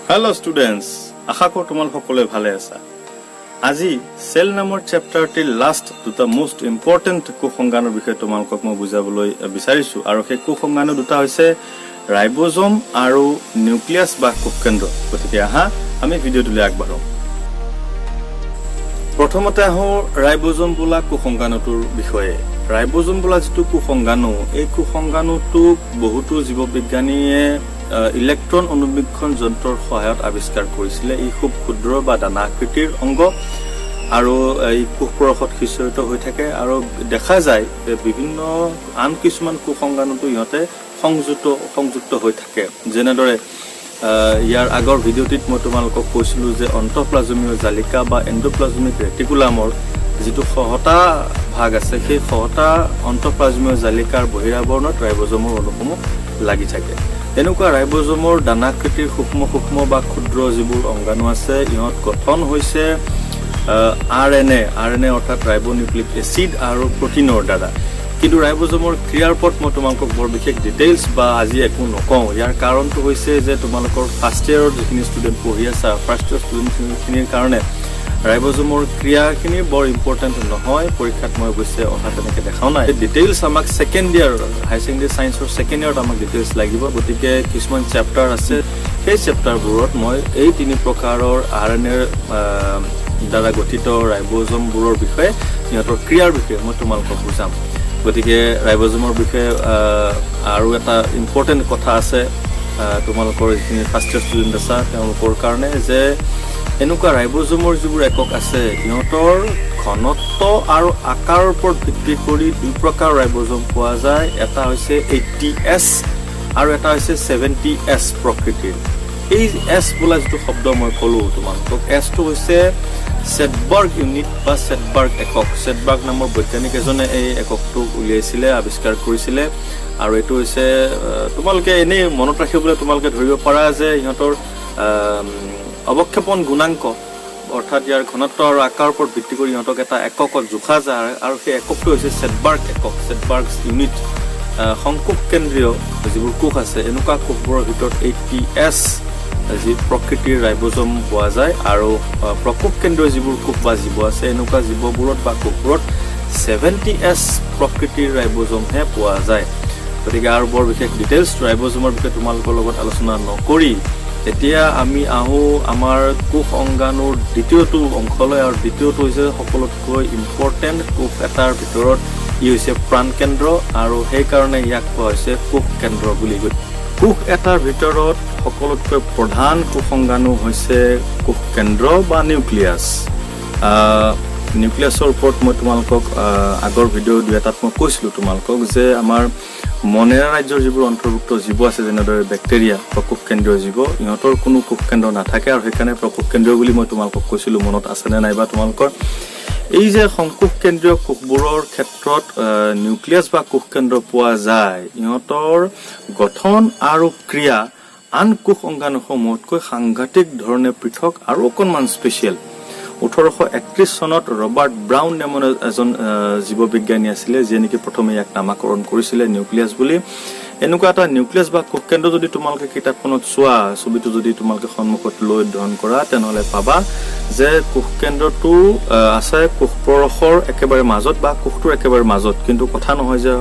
Hello students, আশা কৰো তোমালোক সকলোৱে ভালে আছা। আজি সেল নামৰ চেপ্টাৰটিৰ লাষ্ট দুটা মোস্ট ইম্পৰ্টেন্ট কোষংগানৰ বিষয়ে তোমালোকক মই বুজাবলৈ বিচাৰিছো আৰু সেই কোষংগান দুটা হৈছে ৰাইবোজম আৰু নিউক্লিয়াছ বা কোষকেন্দ্ৰ। গতিকে আহা আমি ভিডিঅ'টোলৈ আগবাঢ়ো। প্ৰথমতে আহো ৰাইবোজম বোলা কোষংগানটোৰ বিষয়ে। ৰাইবোজম বোলা যিটো কোষংগানু, এই কোষংগানুটোক বহুতো জীৱবিজ্ঞানীয়ে ইলেক্ট্ৰন অনুবীক্ষণ যন্ত্ৰৰ সহায়ত আৱিষ্কাৰ কৰিছিলে। ই খুব ক্ষুদ্ৰ বা দানা আকৃতিৰ অংগ আৰু এই কোষপৰশত সিঁচৰিত হৈ থাকে আৰু দেখা যায় বিভিন্ন আন কিছুমান কোষংগানুটো ইহঁতে সংযুক্ত হৈ থাকে। যেনেদৰে ইয়াৰ আগৰ ভিডিঅ'টিত মই তোমালোকক কৈছিলো যে অন্তঃপ্লাজমীয় জালিকা বা এণ্ডোপ্লাজমিক ৰেটিকুলামৰ যিটো সহতা ভাগ আছে, সেই সহতা অন্তঃপ্লাজমীয় জালিকাৰ বহিৰাৱৰণত ৰাইবোজমৰ অণুসমূহ লাগি থাকে। এনেকুৱা ৰাইবোজমৰ দানাকৃতিৰ সূক্ষ্ম বা ক্ষুদ্ৰ যিবোৰ অংগাণু আছে, ইহঁত গঠন হৈছে আৰএনএ অৰ্থাৎ ৰাইবোনিউক্লিক এচিড আৰু প্ৰটিনৰ দ্বাৰা। কিন্তু ৰাইবোজমৰ ক্ৰিয়াৰ ওপৰত মই তোমালোকক বৰ বিশেষ ডিটেইলছ বা আজি একো নকওঁ। ইয়াৰ কাৰণটো হৈছে যে তোমালোকৰ ফাৰ্ষ্ট ইয়াৰৰ যিখিনি ষ্টুডেণ্ট পঢ়ি আছা, ফাৰ্ষ্ট ইয়াৰ ষ্টুডেণ্টখিনিৰ কাৰণে ৰাইবোজমৰ ক্ৰিয়াখিনি বৰ ইম্পৰ্টেণ্ট নহয়। পৰীক্ষাত মই অৱশ্যে অহা তেনেকৈ দেখাও নাই। ডিটেইলছ আমাক ছেকেণ্ড ইয়াৰ হাই ছেকেণ্ডেৰী ছায়েন্সৰ ছেকেণ্ড ইয়াৰত আমাক ডিটেইলছ লাগিব। গতিকে কিছুমান চেপ্টাৰ আছে, সেই চেপ্টাৰবোৰত মই এই তিনি প্ৰকাৰৰ আৰএনএৰ দ্বাৰা গঠিত ৰাইবোজমবোৰৰ বিষয়ে, সিহঁতৰ ক্ৰিয়াৰ বিষয়ে মই তোমালোকক বুজাম। গতিকে ৰাইবোজমৰ বিষয়ে আৰু এটা ইম্পৰ্টেণ্ট কথা আছে তোমালোকৰ যিখিনি ফাৰ্ষ্ট ইয়াৰ ষ্টুডেণ্ট আছা তেওঁলোকৰ কাৰণে, যে এনেকুৱা ৰাইবোজমৰ যিবোৰ একক আছে, ইহঁতৰ ঘনত্ব আৰু আকাৰৰ ওপৰত ভিত্তি কৰি দুই প্ৰকাৰ ৰাইবোজম পোৱা যায়। এটা হৈছে 80S আৰু এটা হৈছে 70S প্ৰকৃতিৰ। এই এছ বোলা যিটো শব্দ মই ক'লো তোমালোকক, এছটো হৈছে ছেডবাৰ্গ ইউনিট বা ছেডবাৰ্গ একক। ছেডবাৰ্গ নামৰ বৈজ্ঞানিক এজনে এই এককটোক উলিয়াইছিলে, আৱিষ্কাৰ কৰিছিলে। আৰু এইটো হৈছে তোমালোকে এনেই মনত ৰাখিবলৈ তোমালোকে ধৰিব পাৰা যে ইহঁতৰ অৱক্ষেপন গুণাংক অৰ্থাৎ ইয়াৰ ঘনত্ব আৰু আকাৰৰ ওপৰত ভিত্তি কৰি ইহঁতক এটা এককত জোখা যায় আৰু সেই এককটো হৈছে ছেডবাৰ্গ একক, ছেডবাৰ্গ ইউনিট। সংকোষ কেন্দ্ৰীয় যিবোৰ কোষ আছে, এনেকুৱা কোষবোৰৰ ভিতৰত 80S যি প্ৰকৃতিৰ ৰাইবোজম পোৱা যায় আৰু প্ৰকোষ কেন্দ্ৰীয় যিবোৰ কোষ বা জীৱ আছে, এনেকুৱা জীৱবোৰত বা কোষবোৰত 70S প্ৰকৃতিৰ ৰাইবোজমহে পোৱা যায়। গতিকে আৰু বৰ বিশেষ ডিটেইলছ ৰাইবোজমৰ বিষয়ে তোমালোকৰ লগত আলোচনা নকৰি এতিয়া আমি আহো আমাৰ কোষ অংগাণুৰ দ্বিতীয়টো অংশলৈ। আৰু দ্বিতীয়টো হৈছে সকলোতকৈ ইম্পৰ্টেণ্ট কোষ এটাৰ ভিতৰত। ই হৈছে প্ৰাণকেন্দ্ৰ আৰু সেইকাৰণে ইয়াক কোৱা হৈছে কোষ কেন্দ্ৰ বুলি কয়। কোষ এটাৰ ভিতৰত সকলোতকৈ প্ৰধান কোষ অংগাণু হৈছে কোষ কেন্দ্ৰ বা নিউক্লিয়াছ। নিউক্লিয়াছৰ ওপৰত মই তোমালোকক আগৰ ভিডিঅ' দুই এটাত মই কৈছিলোঁ তোমালোকক যে আমাৰ মনেৰা ৰাজ্যৰ যিবোৰ অন্তৰ্ভুক্ত জীৱ আছে, যেনেদৰে বেক্টেৰিয়া প্ৰকোষ কেন্দ্ৰীয় জীৱ, ইহঁতৰ কোনো কোষ কেন্দ্ৰ নাথাকে আৰু সেইকাৰণে প্ৰকোষ কেন্দ্ৰীয় বুলি মই তোমালোকক কৈছিলোঁ। মনত আছেনে নাইবা তোমালোকৰ? এই যে সংকোষ কেন্দ্ৰীয় কোষবোৰৰ ক্ষেত্ৰত নিউক্লিয়াছ বা কোষ কেন্দ্ৰ পোৱা যায়, ইহঁতৰ গঠন আৰু ক্ৰিয়া আন কোষ অংগাণুসমূহতকৈ সাংঘাতিক ধৰণে পৃথক আৰু অকণমান স্পেচিয়েল। 1831 চনত ৰবাৰ্ট ব্ৰাউন নামৰ এজন জীৱবিজ্ঞানী আছিলে, যিয়ে নেকি প্ৰথমে ইয়াক নামাকৰণ কৰিছিলে নিউক্লিয়াছ বুলি। এনেকুৱা এটা নিউক্লিয়াছ বা কোষ কেন্দ্ৰ যদি তোমালোকে কিতাপখনত চোৱা, ছবিটো যদি তোমালোকে সন্মুখত লৈ অধ্যয়ন কৰা, তেনেহ'লে পাবা যে কোষ কেন্দ্ৰটো আছে কোষ পৰশৰ একেবাৰে মাজত বা কোষটোৰ একেবাৰে মাজত। কিন্তু কথা নহয় যে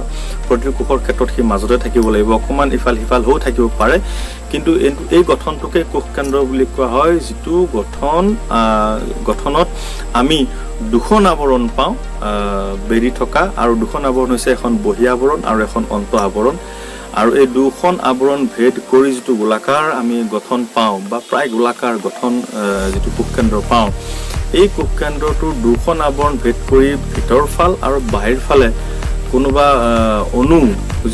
প্ৰতিটো কোষৰ ক্ষেত্ৰত সি মাজতে থাকিব লাগিব, অকণমান ইফাল সিফাল হৈও থাকিব পাৰে। কিন্তু এই গঠনটোকে কোষ কেন্দ্ৰ বুলি কোৱা হয়, যিটো গঠনত আমি দুখন আৱৰণ পাওঁ বেৰি থকা, আৰু দুখন আৱৰণ হৈছে এখন বহি আৱৰণ আৰু এখন অন্ত আৱৰণ। আৰু এই দুখন আৱৰণ ভেদ কৰি যিটো গোলাকাৰ আমি গঠন পাওঁ বা প্ৰায় গোলাকাৰ গঠন যিটো কোষ কেন্দ্ৰ পাওঁ, এই কোষ কেন্দ্ৰটোৰ দুখন আৱৰণ ভেদ কৰি ভিতৰৰ ফাল আৰু বাহিৰ ফালে কোনোবা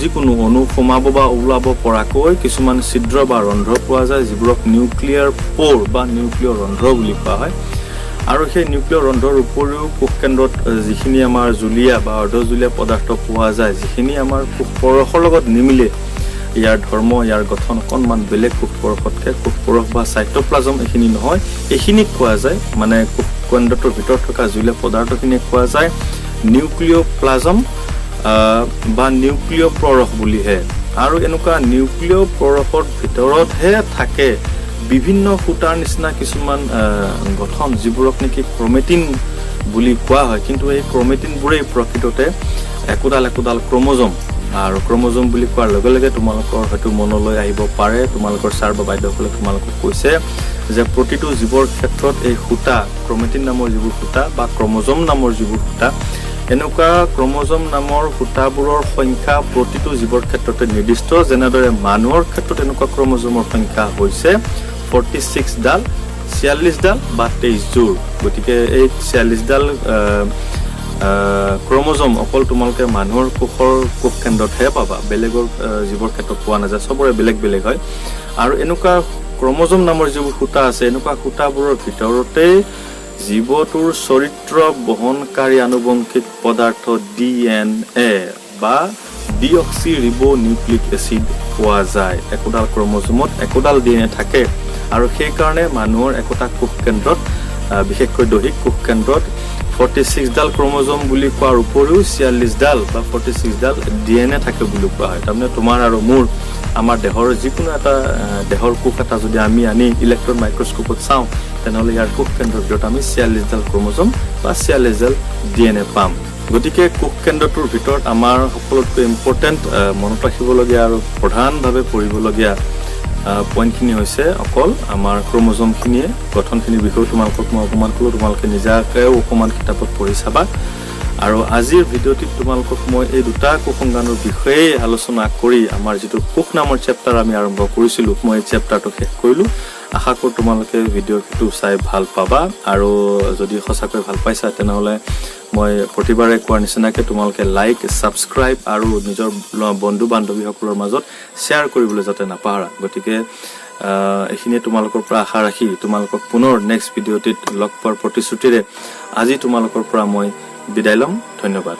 যিকোনো অণু সোমাব বা ওলাব পৰাকৈ কিছুমান ছিদ্ৰ বা ৰন্ধ্ৰ পোৱা যায়, যিবোৰক নিউক্লিয়াৰ প'ৰ বা নিউক্লিয় ৰন্ধ্ৰ বুলি কোৱা হয়। আৰু সেই নিউক্লিয় ৰন্ধ্ৰৰ উপৰিও কোষ কেন্দ্ৰত যিখিনি আমাৰ জুলীয়া বা অৰ্ধজুলীয়া পদাৰ্থ পোৱা যায়, যিখিনি আমাৰ কোষ পৰশৰ লগত নিমিলে, ইয়াৰ ধৰ্ম, ইয়াৰ গঠন অকণমান বেলেগ কোষ পৰশতকৈ। কোষ পৰশ বা চাইটোপ্লাজম এইখিনি নহয়, এইখিনিক কোৱা যায়, মানে কোষ কেন্দ্ৰটোৰ ভিতৰত থকা জুলীয়া পদাৰ্থখিনিক কোৱা যায় নিউক্লিয়'প্লাজম বা নিউক্লিয় প্ৰৰশ বুলিহে। আৰু এনেকুৱা নিউক্লিয় প্ৰৰশৰ ভিতৰতহে থাকে বিভিন্ন সূতাৰ নিচিনা কিছুমান গঠন যিবোৰক নেকি ক্ৰোমেটিন বুলি কোৱা হয় কিন্তু এই ক্ৰোমেটিনবোৰেই প্ৰকৃততে একোডাল ক্ৰোমোজোম আৰু ক্ৰোমোজোম বুলি কোৱাৰ লগে লগে তোমালোকৰ হয়তো মনলৈ আহিব পাৰে তোমালোকৰ ছাৰ বা বাইদেউসকলে তোমালোকক কৈছে যে প্ৰতিটো জীৱৰ ক্ষেত্ৰত এই সূতা ক্ৰোমেটিন নামৰ যিবোৰ সূতা বা ক্ৰোমোজোম নামৰ যিবোৰ সূতা এনেকুৱা ক্ৰোমোজোম নামৰ সূতাবোৰৰ সংখ্যা প্ৰতিটো জীৱৰ ক্ষেত্ৰতে নিৰ্দিষ্ট যেনেদৰে মানুহৰ ক্ষেত্ৰত এনেকুৱা ক্ৰোমোজোমৰ সংখ্যা হৈছে 46 ডাল 46 ডাল বা 23 জোৰ গতিকে এই 46 ডাল ক্ৰোমোজোম অকল তোমালোকে মানুহৰ কোষ কেন্দ্ৰতহে পাবা বেলেগৰ জীৱৰ ক্ষেত্ৰত পোৱা নাযায় সবৰে বেলেগ বেলেগ হয় আৰু এনেকুৱা ক্ৰোমোজোম নামৰ যিবোৰ সূতা আছে এনেকুৱা সূতাবোৰৰ ভিতৰতে জীৱটোৰ চৰিত্ৰ বহনকাৰী আনুবংশিক পদাৰ্থ DNA বা ডিঅক্সি ৰিবোনিউক্লিক এচিড পোৱা যায় একোডাল ক্ৰোমোজোমত একোডাল DNA থাকে আৰু সেই কাৰণে মানুহৰ একোটা কোষ কেন্দ্ৰত বিশেষকৈ দৈহিক কোষ কেন্দ্ৰত 46 ডাল ক্ৰোমোজোম বুলি কোৱাৰ উপৰিও 46 ডাল বা 46 ডাল DNA থাকে বুলি কোৱা হয় তাৰমানে তোমাৰ আৰু মোৰ আমাৰ দেহৰ যিকোনো এটা দেহৰ কোষ এটা যদি আমি আনি ইলেক্ট্ৰন মাইক্ৰোস্কোপত চাওঁ তেনেহ'লে ইয়াৰ কোষ কেন্দ্ৰৰ ভিতৰত আমি 46 ডাল ক্ৰোমোজোম বা 46 ডাল DNA পাম গতিকে কোষ কেন্দ্ৰটোৰ ভিতৰত আমাৰ সকলোতকৈ ইম্পৰ্টেণ্ট মনত ৰাখিবলগীয়া আৰু প্ৰধানভাৱে পঢ়িবলগীয়া পইণ্টখিনি হৈছে অকল আমাৰ ক্ৰোমোজোমখিনিয়ে গঠনখিনিৰ বিষয়ে তোমালোকক মই অকণমান ক'লোঁ তোমালোকে নিজাকৈও অকণমান কিতাপত পঢ়ি চাবা আৰু আজিৰ ভিডিঅ'টিত তোমালোকক মই এই দুটা কোষ সংজ্ঞানৰ বিষয়ে আলোচনা কৰি আমাৰ যিটো কোষ নামৰ চেপ্টাৰ আমি আৰম্ভ কৰিছিলোঁ মই এই চেপ্টাৰটো শেষ কৰিলোঁ আশা কৰোঁ তোমালোকে ভিডিঅ'টো চাই ভাল পাবা আৰু যদি সঁচাকৈ ভাল পাইছা তেনেহ'লে মই প্ৰতিবাৰে কোৱাৰ নিচিনাকৈ তোমালোকে লাইক ছাবস্ক্ৰাইব আৰু নিজৰ বন্ধু বান্ধৱীসকলৰ মাজত শ্বেয়াৰ কৰিবলৈ যাতে নাপাহৰা গতিকে এইখিনিয়ে তোমালোকৰ পৰা আশা ৰাখি তোমালোকক পুনৰ নেক্সট ভিডিঅ'টিত লগ পোৱাৰ প্ৰতিশ্ৰুতিৰে আজি তোমালোকৰ পৰা মই বিদায় ল'ম ধন্যবাদ